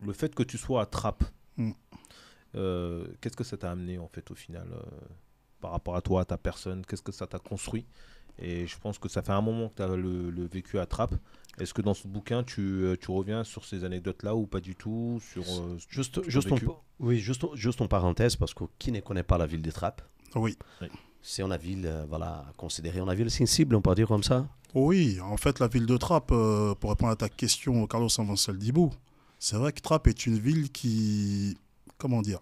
Le fait que tu sois à Trappes, Mm. qu'est-ce que ça t'a amené en fait au final par rapport à toi, à ta personne? Qu'est-ce que ça t'a construit? Et je pense que ça fait un moment que tu as le vécu à Trappes. Est-ce que dans ce bouquin, tu reviens sur ces anecdotes-là ou pas du tout, Juste, ton juste, vécu? oui, juste en parenthèse, parce que qui ne connaît pas la ville de Trappes? Oui. Oui. C'est une ville, voilà, considérée une ville sensible, on peut dire comme ça. Oui, en fait, la ville de Trappes, pour répondre à ta question, Carlos Avancel Dibou, c'est vrai que Trappes est une ville qui, comment dire,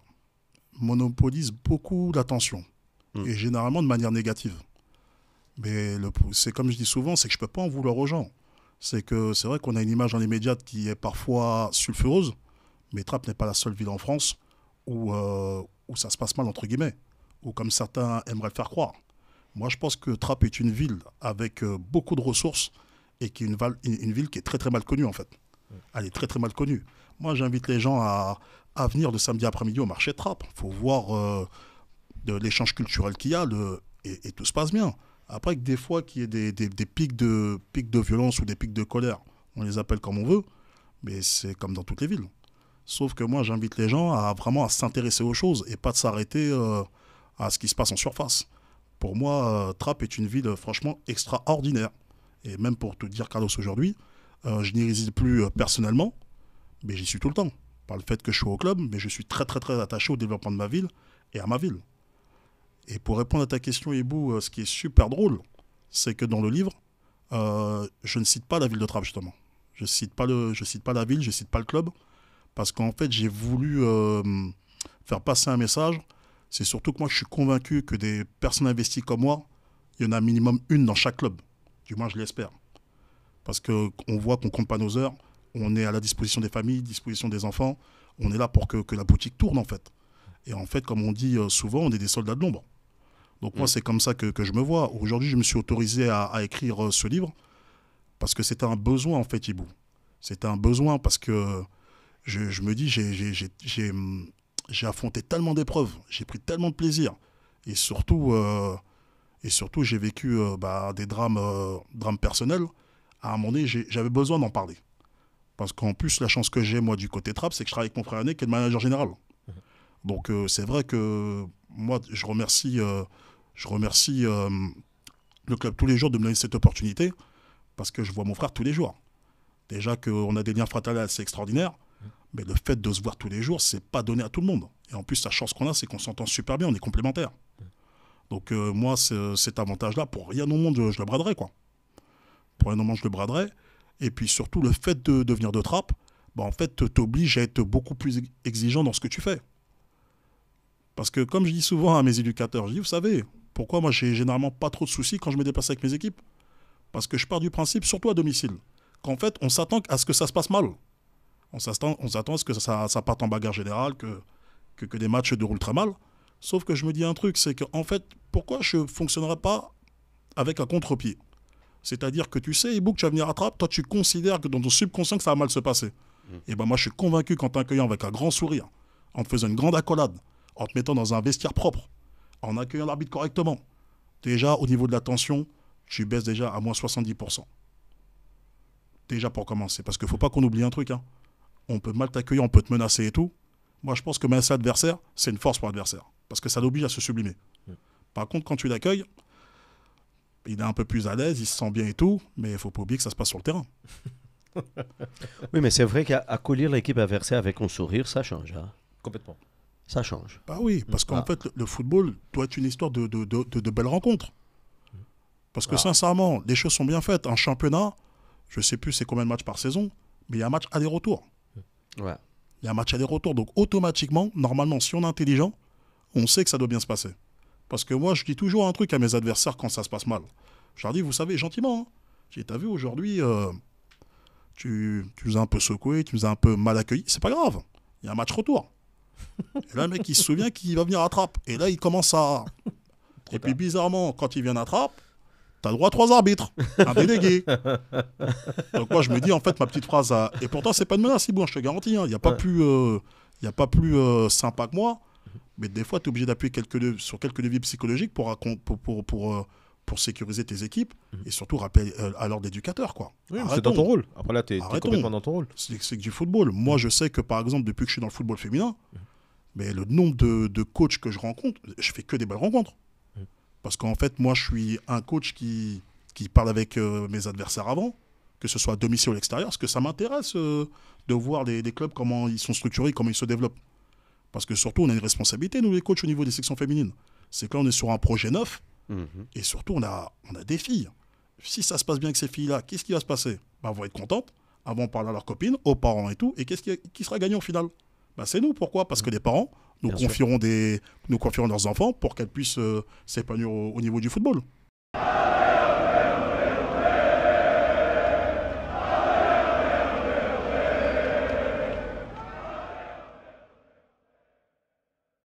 monopolise beaucoup l'attention, Mm. et généralement de manière négative. Mais c'est comme je dis souvent, c'est que je ne peux pas en vouloir aux gens. C'est que c'est vrai qu'on a une image dans les médias qui est parfois sulfureuse, mais Trappes n'est pas la seule ville en France où ça se passe mal, entre guillemets, ou comme certains aimeraient le faire croire. Moi, je pense que Trappes est une ville avec beaucoup de ressources et qui est une ville qui est très très mal connue en fait. Elle est très très mal connue. Moi, j'invite les gens à venir le samedi après-midi au marché de Trappes. Il faut voir de l'échange culturel qu'il y a et tout se passe bien. Après, que des fois, qu'il y ait des pics de violence ou des pics de colère, on les appelle comme on veut, mais c'est comme dans toutes les villes. Sauf que moi, j'invite les gens à vraiment à s'intéresser aux choses et pas de s'arrêter à ce qui se passe en surface. Pour moi, Trappes est une ville franchement extraordinaire. Et même pour te dire, Carlos, aujourd'hui, je n'y réside plus personnellement, mais j'y suis tout le temps. Par le fait que je suis au club, mais je suis très très très attaché au développement de ma ville et à ma ville. Et pour répondre à ta question, Ebou, ce qui est super drôle, c'est que dans le livre, je ne cite pas la ville de Trappes, justement. Je cite pas la ville, je cite pas le club, parce qu'en fait, j'ai voulu faire passer un message. C'est surtout que moi, je suis convaincu que des personnes investies comme moi, il y en a minimum une dans chaque club. Du moins, je l'espère. Parce qu'on voit qu'on compte pas nos heures, on est à la disposition des familles, disposition des enfants, on est là pour que la boutique tourne, en fait. Et en fait, comme on dit souvent, on est des soldats de l'ombre. Donc moi, Mm. c'est comme ça que je me vois. Aujourd'hui, je me suis autorisé à écrire ce livre parce que c'était un besoin, en fait, Hibou. C'était un besoin parce que je me dis, j'ai affronté tellement d'épreuves, j'ai pris tellement de plaisir. Et surtout, j'ai vécu des drames personnels. À un moment donné, j'avais besoin d'en parler. Parce qu'en plus, la chance que j'ai, moi, du côté trap, c'est que je travaille avec mon frère aîné qui est le manager général. Donc, c'est vrai que moi, je remercie le club tous les jours de me donner cette opportunité parce que je vois mon frère tous les jours. Déjà qu'on a des liens fraternels assez extraordinaires, mais le fait de se voir tous les jours, c'est pas donné à tout le monde. Et en plus, la chance qu'on a, c'est qu'on s'entend super bien, on est complémentaires. Donc, moi, cet avantage-là, pour rien au monde, je le braderais, quoi. Pour rien au monde, je le braderais. Et puis surtout, le fait de venir de Trappes, en fait, t'oblige à être beaucoup plus exigeant dans ce que tu fais. Parce que comme je dis souvent à mes éducateurs, je dis, vous savez, pourquoi moi j'ai généralement pas trop de soucis quand je me déplace avec mes équipes? Parce que je pars du principe, surtout à domicile, qu'en fait, on s'attend à ce que ça se passe mal. On s'attend à ce que ça parte en bagarre générale, que des matchs se déroulent très mal. Sauf que je me dis un truc, c'est qu'en fait, pourquoi je ne fonctionnerais pas avec un contre-pied? C'est-à-dire que tu sais, Ibouk, tu vas venir à Trappes, toi tu considères que dans ton subconscient que ça va mal se passer. Mm. Et ben moi je suis convaincu qu'en t'accueillant avec un grand sourire, en te faisant une grande accolade, en te mettant dans un vestiaire propre, en accueillant l'arbitre correctement, déjà au niveau de la tension, tu baisses déjà à moins 70%. Déjà pour commencer. Parce qu'il ne faut pas qu'on oublie un truc. Hein. On peut mal t'accueillir, on peut te menacer et tout. Moi je pense que menacer l'adversaire, c'est une force pour l'adversaire. Parce que ça l'oblige à se sublimer. Par contre, quand tu l'accueilles, il est un peu plus à l'aise, il se sent bien et tout, mais il ne faut pas oublier que ça se passe sur le terrain. Oui, mais c'est vrai qu'accueillir l'équipe adversaire avec un sourire, ça change. Hein. Complètement. Ça change. Bah oui, parce qu'en Ah. fait, le football doit être une histoire de belles rencontres. Parce que Ah. sincèrement, les choses sont bien faites. Un championnat, je ne sais plus c'est combien de matchs par saison, mais il y a un match aller-retour. Ouais. Il y a un match aller-retour. Donc automatiquement, normalement, si on est intelligent, on sait que ça doit bien se passer. Parce que moi, je dis toujours un truc à mes adversaires quand ça se passe mal. Je leur dis, vous savez, gentiment, hein, j'ai dit, t'as vu aujourd'hui, tu nous as un peu secoué, tu nous as un peu mal accueillis. C'est pas grave. Il y a un match retour. Et là, le mec, il se souvient qu'il va venir à Trappes. Et là, il commence à. Et puis, bizarrement, quand il vient à Trappes, t'as droit à 3 arbitres, un délégué. Donc, moi, je me dis, en fait, ma petite phrase. Et pourtant, c'est pas de menace, si bon, je te garantis. Il n'y a pas Ouais. plus, y a pas plus sympa que moi. Mais des fois, tu es obligé d'appuyer sur quelques leviers psychologiques pour sécuriser tes équipes et surtout rappeler à l'ordre d'éducateur, quoi. Oui, c'est dans ton rôle. Après là, tu es complètement dans ton rôle. C'est que du football. Moi, je sais que, par exemple, depuis que je suis dans le football féminin, mais le nombre de coachs que je rencontre, je fais que des belles rencontres. Parce qu'en fait, moi, je suis un coach qui parle avec mes adversaires avant, que ce soit à domicile ou à l'extérieur, parce que ça m'intéresse de voir les clubs, comment ils sont structurés, comment ils se développent. Parce que surtout, on a une responsabilité, nous les coachs, au niveau des sections féminines. C'est que là, on est sur un projet neuf, et surtout, on a des filles. Si ça se passe bien avec ces filles-là, qu'est-ce qui va se passer? Elles vont être contentes, elles vont parler à leurs copines, aux parents et tout, et qui sera gagnant au final? C'est nous. Pourquoi? Parce que les parents nous confieront leurs enfants pour qu'elles puissent s'épanouir au niveau du football.